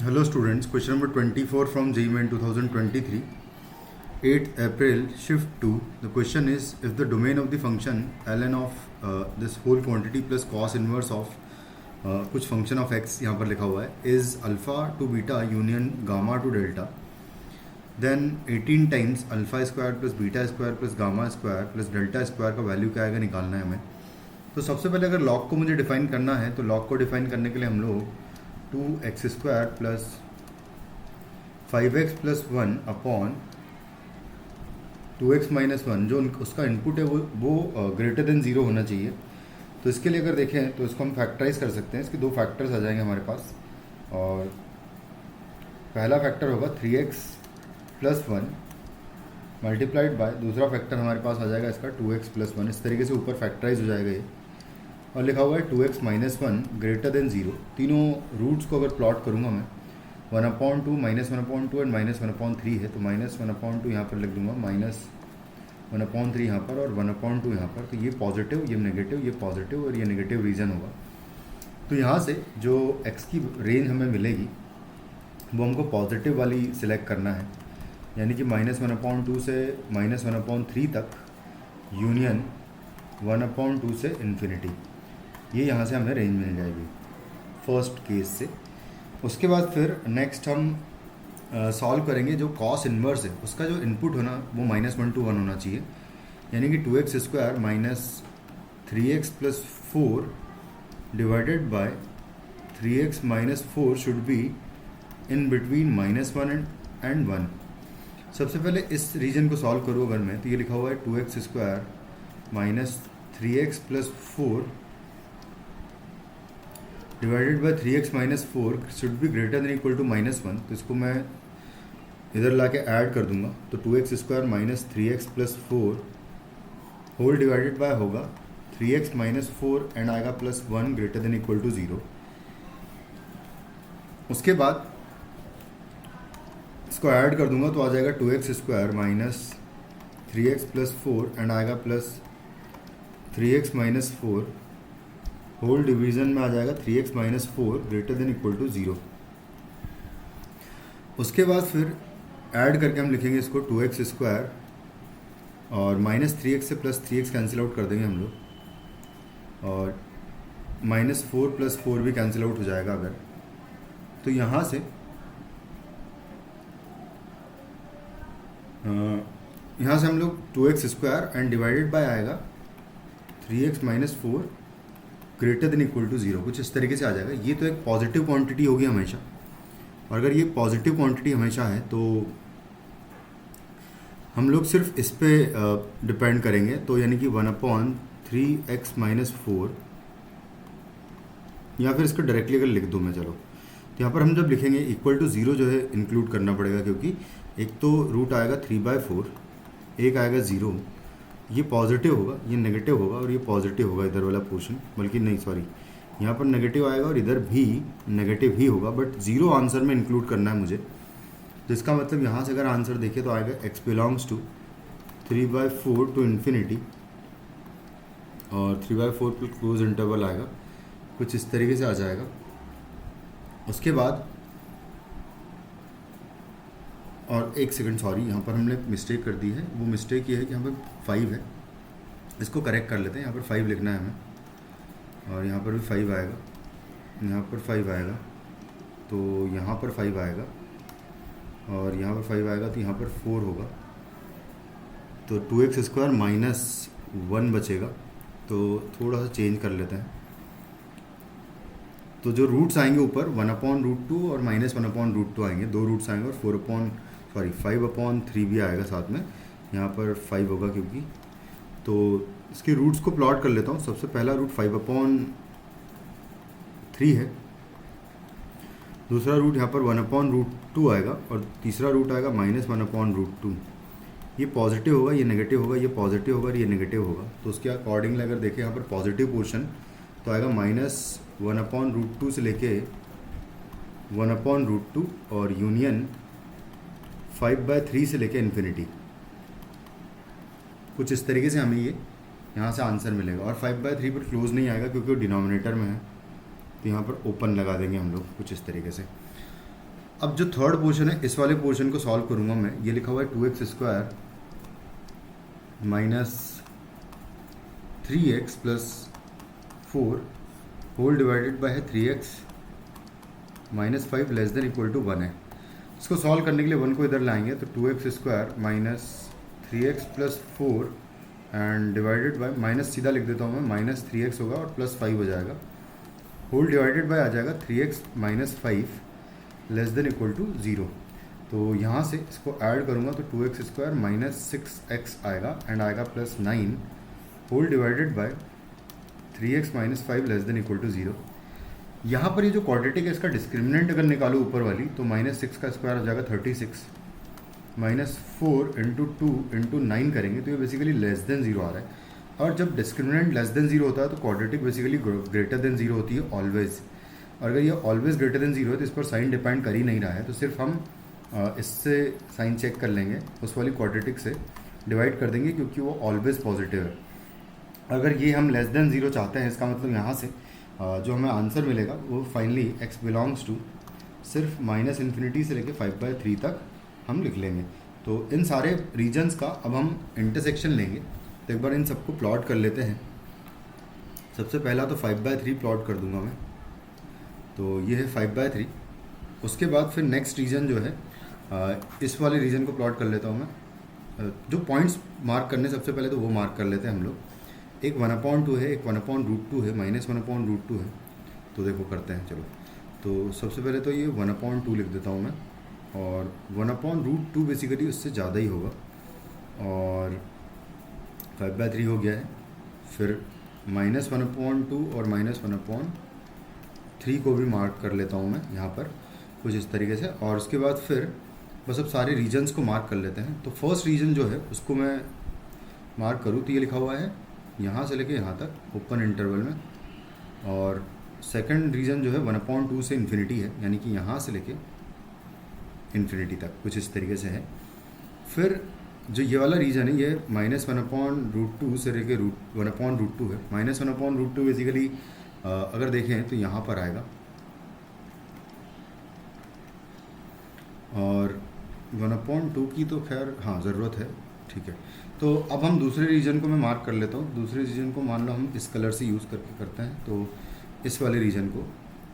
Hello students, question number 24 from JEE Main 2023, 8th April, shift 2. The question is, if the domain of the function ln of this whole quantity plus cos inverse of कुछ function of x यहाँ पर लिखा हुआ है is alpha to beta union gamma to delta, then 18 times alpha square plus beta square plus gamma square plus delta square का value क्या आएगा निकालना है हमें। तो सबसे पहले अगर लॉग को मुझे डिफाइन करना है तो लॉग को डिफाइन करने के लिए हम लोग 2x square plus 5x plus 1 upon 2x minus 1 जो उसका इनपुट है वो ग्रेटर देन ज़ीरो होना चाहिए। तो इसके लिए अगर देखें तो इसको हम फैक्टराइज कर सकते हैं। इसके दो फैक्टर्स आ जाएंगे हमारे पास, और पहला फैक्टर होगा 3x प्लस 1 मल्टीप्लाइड बाय दूसरा फैक्टर हमारे पास आ जाएगा इसका 2x प्लस 1। इस तरीके से ऊपर फैक्टराइज हो जाएगा ये, और लिखा हुआ है 2x minus 1 greater than zero. तीनों रूट्स को अगर प्लॉट करूँगा मैं 1/2 माइनस 1/2 एंड माइनस 1/3 है, तो माइनस 1/2 यहाँ पर लिख दूंगा, माइनस 1/3 यहाँ पर और 1/2 यहाँ पर। तो ये पॉजिटिव, ये नेगेटिव, ये पॉजिटिव और ये नेगेटिव रीजन होगा। तो यहाँ से जो x की रेंज हमें मिलेगी वो हमको पॉजिटिव वाली सिलेक्ट करना है, यानी कि माइनस 1/2 से माइनस 1/3 तक यूनियन 1/2 से इन्फिनिटी। ये यहाँ से हमें रेंज मिल जाएगी फर्स्ट केस से। उसके बाद फिर नेक्स्ट हम सॉल्व करेंगे। जो कॉस इन्वर्स है उसका जो इनपुट होना वो -1 to 1 होना चाहिए, यानी कि 2x square minus 3x plus 4 divided by 3x minus 4 should be in between -1 and 1। सबसे पहले इस रीजन को सॉल्व करूँ अगर मैं, तो ये लिखा हुआ है 2x square minus 3x plus 4 divided by 3x minus 4 should be greater than equal to -1। तो इसको मैं इधर ला के ऐड कर दूंगा, तो 2x square minus 3x plus 4 whole divided by होगा 3x माइनस 4 एंड आएगा plus 1 greater than equal to 0। उसके बाद इसको ऐड कर दूंगा तो आ जाएगा 2x square minus 3x plus 4 and आएगा plus 3x minus 4 whole division में आ जाएगा 3x minus 4 greater than equal to 0। उसके बाद फिर ऐड करके हम लिखेंगे इसको 2x स्क्वायर और माइनस 3x से प्लस 3x कैंसिल आउट कर देंगे हम लोग, और माइनस 4 प्लस 4 भी कैंसिल आउट हो जाएगा अगर। तो यहाँ से हम लोग 2x square and divided by आएगा 3x minus 4 greater than equal to 0, कुछ इस तरीके से आ जाएगा। ये तो एक पॉजिटिव क्वांटिटी होगी हमेशा, और अगर ये पॉजिटिव क्वांटिटी हमेशा है तो हम लोग सिर्फ इस पे डिपेंड करेंगे। तो यानी कि 1/3x माइनस 4, या फिर इसको डायरेक्टली अगर लिख दूँ मैं, चलो तो यहाँ पर हम जब लिखेंगे इक्वल टू 0 जो है इंक्लूड करना पड़ेगा, क्योंकि एक तो रूट आएगा 3/4, एक आएगा 0, ये पॉजिटिव होगा, ये नेगेटिव होगा और ये पॉजिटिव होगा इधर वाला पोर्शन, बल्कि नहीं सॉरी, यहाँ पर नेगेटिव आएगा और इधर भी नेगेटिव ही होगा, बट 0 आंसर में इंक्लूड करना है मुझे। तो इसका मतलब यहाँ से अगर आंसर देखें तो आएगा x belongs to 3/4 to infinity, और 3/4 पर क्लोज इंटरवल आएगा, कुछ इस तरीके से आ जाएगा। उसके बाद और एक सेकंड, सॉरी यहाँ पर हमने मिस्टेक कर दी है। वो मिस्टेक ये है कि यहाँ पर 5 है, इसको करेक्ट कर लेते हैं। यहाँ पर 5 लिखना है हमें, और यहाँ पर भी 5 आएगा, यहाँ पर 5 आएगा, तो यहाँ पर 5 आएगा, और यहाँ पर 5 आएगा, तो यहाँ पर 4 होगा। तो 2x स्क्वायर माइनस 1 बचेगा, तो थोड़ा सा चेंज कर लेते हैं। तो जो रूट्स आएंगे ऊपर 1/√2 और -1/√2 आएंगे, दो रूट्स आएंगे, और 5/3 भी आएगा साथ में, यहाँ पर 5 होगा क्योंकि। तो इसके रूट्स को प्लॉट कर लेता हूँ। सबसे पहला रूट 5/3 है, दूसरा रूट यहाँ पर 1/√2 आएगा, और तीसरा रूट आएगा -1/√2। ये पॉजिटिव होगा, ये नेगेटिव होगा, ये पॉजिटिव होगा और ये नेगेटिव होगा। तो उसके अकॉर्डिंगली अगर देखें यहाँ पर पॉजिटिव पोर्शन तो आएगा -1/√2 से लेके 1/√2 और यूनियन 5/3 से लेके इन्फिनिटी, कुछ इस तरीके से हमें ये यहाँ से आंसर मिलेगा। और 5/3 पर क्लोज नहीं आएगा क्योंकि वो डिनोमिनेटर में है, तो यहाँ पर ओपन लगा देंगे हम लोग कुछ इस तरीके से। अब जो थर्ड पोर्शन है, इस वाले पोर्शन को सॉल्व करूँगा मैं। ये लिखा हुआ है 2x² minus 3x plus 4 whole divided by है 3x minus 5 less than equal to 1 है। इसको सॉल्व करने के लिए 1 को इधर लाएंगे तो 2x² minus 3x plus 4 and divided by, minus सीधा लिख देता हूँ मैं, माइनस 3x होगा और प्लस 5 हो जाएगा, होल डिवाइडेड बाय आ जाएगा 3x minus 5 less than equal to 0। तो यहाँ से इसको ऐड करूँगा तो 2x² माइनस 6x आएगा एंड आएगा plus 9 whole divided by 3x minus 5 less than equal to 0। यहाँ पर ये जो क्वाड्रेटिक है इसका डिस्क्रिमिनेंट अगर निकालो ऊपर वाली तो माइनस 6 का स्क्वायर हो जाएगा 36, माइनस 4 इंटू 2 इंटू 9 करेंगे तो ये बेसिकली लेस देन 0 आ रहा है। और जब डिस्क्रिमिनेंट लेस देन 0 होता है तो क्वाड्रेटिक बेसिकली ग्रेटर देन 0 होती है ऑलवेज। और अगर ये ऑलवेज ग्रेटर देन 0 है तो इस पर साइन डिपेंड कर ही नहीं रहा है, तो सिर्फ हम इससे साइन चेक कर लेंगे, उस वाली क्वाड्रेटिक से डिवाइड कर देंगे क्योंकि वो ऑलवेज पॉजिटिव है। अगर ये हम लेस देन 0 चाहते हैं, इसका मतलब यहाँ से जो हमें आंसर मिलेगा वो फाइनली x बिलोंग्स टू सिर्फ माइनस इन्फिनिटी से लेके 5/3 तक हम लिख लेंगे। तो इन सारे रीजन्स का अब हम इंटरसेक्शन लेंगे, तो एक बार इन सबको प्लॉट कर लेते हैं। सबसे पहला तो 5/3 प्लॉट कर दूंगा मैं, तो ये है 5/3। उसके बाद फिर नेक्स्ट रीजन जो है इस वाले रीजन को प्लॉट कर लेता हूँ मैं। जो पॉइंट्स मार्क करने सबसे पहले तो वो मार्क कर लेते हैं हम लोग। एक 1/2 है, एक 1/√2 है, माइनस 1/√2 है। तो देखो करते हैं, चलो। तो सबसे पहले तो ये 1/2 लिख देता हूँ मैं, और 1/√2 बेसिकली उससे ज़्यादा ही होगा, और 5/3 हो गया है। फिर माइनस 1/2 और माइनस 1/3 को भी मार्क कर लेता हूँ मैं यहाँ पर कुछ इस तरीके से। और उसके बाद फिर बस अब सारे रीजन्स को मार्क कर लेते हैं। तो फर्स्ट रीजन जो है उसको मैं मार्क करूँ तो ये लिखा हुआ है यहाँ से लेके यहाँ तक ओपन इंटरवल में, और सेकंड रीजन जो है 1/2 से इन्फिनिटी है, यानी कि यहाँ से लेके इन्फिनिटी तक कुछ इस तरीके से है। फिर जो ये वाला रीजन है ये माइनस 1/√2 से लेके 1/√2 है। माइनस 1/√2 बेसिकली अगर देखें तो यहाँ पर आएगा, और 1/2 की तो खैर हाँ ज़रूरत है, ठीक है। तो अब हम दूसरे रीजन को मैं मार्क कर लेता हूँ। दूसरे रीजन को मान लो हम इस कलर से यूज़ करके करते हैं, तो इस वाले रीजन को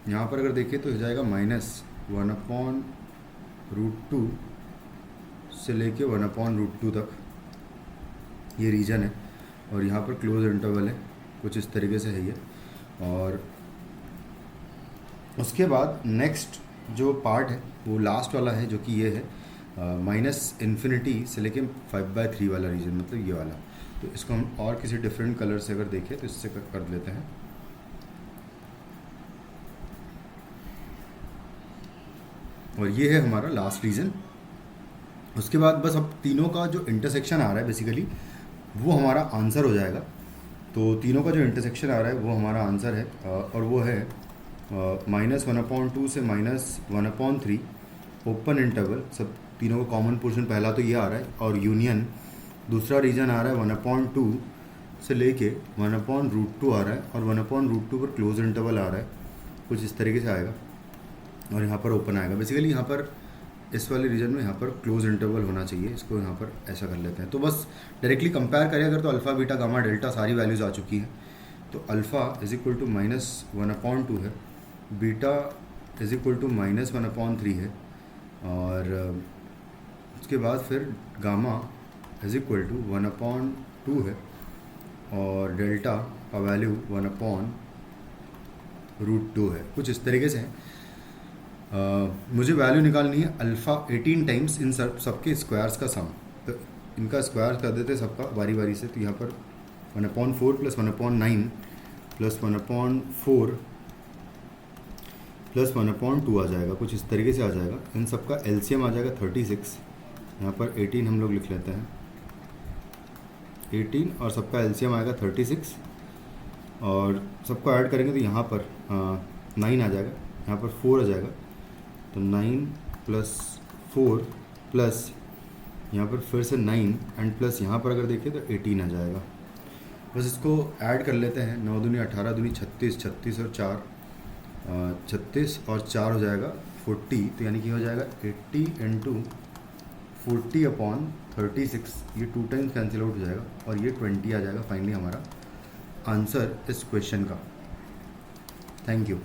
यहाँ पर अगर देखें तो हो जाएगा माइनस 1/√2 से लेके 1/√2 तक ये रीजन है, और यहाँ पर क्लोज इंटरवल है, कुछ इस तरीके से है ये। और उसके बाद नेक्स्ट जो पार्ट है वो लास्ट वाला है, जो कि ये है माइनस इन्फिनिटी से लेके 5/3 वाला रीजन, मतलब ये वाला। तो इसको हम और किसी डिफरेंट कलर से अगर देखें तो इससे कर लेते हैं। और ये है हमारा लास्ट रीजन। उसके बाद बस अब तीनों का जो इंटरसेक्शन आ रहा है बेसिकली वो हमारा आंसर हो जाएगा। तो तीनों का जो इंटरसेक्शन आ रहा है वो हमारा आंसर है, और वो है माइनस 1/2 से माइनस 1/3 ओपन इंटरवल। सब तीनों का कॉमन पोर्शन पहला तो ये आ रहा है, और यूनियन दूसरा रीजन आ रहा है 1/2 से लेके 1/√2 आ रहा है, और 1/√2 पर क्लोज इंटरवल आ रहा है, कुछ इस तरीके से आएगा, और यहाँ पर ओपन आएगा। बेसिकली यहाँ पर इस वाले रीजन में यहाँ पर क्लोज इंटरवल होना चाहिए, इसको यहाँ पर ऐसा कर लेते हैं। तो बस डायरेक्टली कंपेयर करें अगर तो अल्फ़ा बीटा गामा डेल्टा सारी वैल्यूज़ आ चुकी हैं। तो अल्फ़ा इज इक्वल टू माइनस 1/2 है, बीटा इज इक्वल टू माइनस 1/3 है, और उसके बाद फिर गामा इज इक्वल टू 1/2 है, और डेल्टा का वैल्यू 1/√2 है, कुछ इस तरीके से है। मुझे वैल्यू निकालनी है अल्फ़ा 18 टाइम्स इन सबके स्क्वायर्स का सम। तो इनका स्क्वायर कर देते सबका बारी बारी से। तो यहाँ पर 1/4 प्लस 1/9 प्लस 1/4 प्लस 1/2 आ जाएगा, कुछ इस तरीके से आ जाएगा। इन सबका एलसीएम आ जाएगा 36। यहाँ पर 18 हम लोग लिख लेते हैं, 18, और सबका एलसीएम आएगा 36, और सबको ऐड करेंगे तो यहाँ पर 9 आ जाएगा, यहाँ पर 4 आ जाएगा। तो 9 प्लस 4 प्लस यहाँ पर फिर से 9 एंड प्लस यहाँ पर अगर देखें तो 18 आ जाएगा। बस इसको ऐड कर लेते हैं। 9 दूनी 18, दूनी 36, 36 और 4 36 और 4 हो जाएगा 40, तो यानी कि हो जाएगा 80 इंटू 40/36, ये 2 टाइम्स कैंसिल आउट हो जाएगा और ये 20 आ जाएगा फाइनली हमारा आंसर इस क्वेश्चन का। Thank you.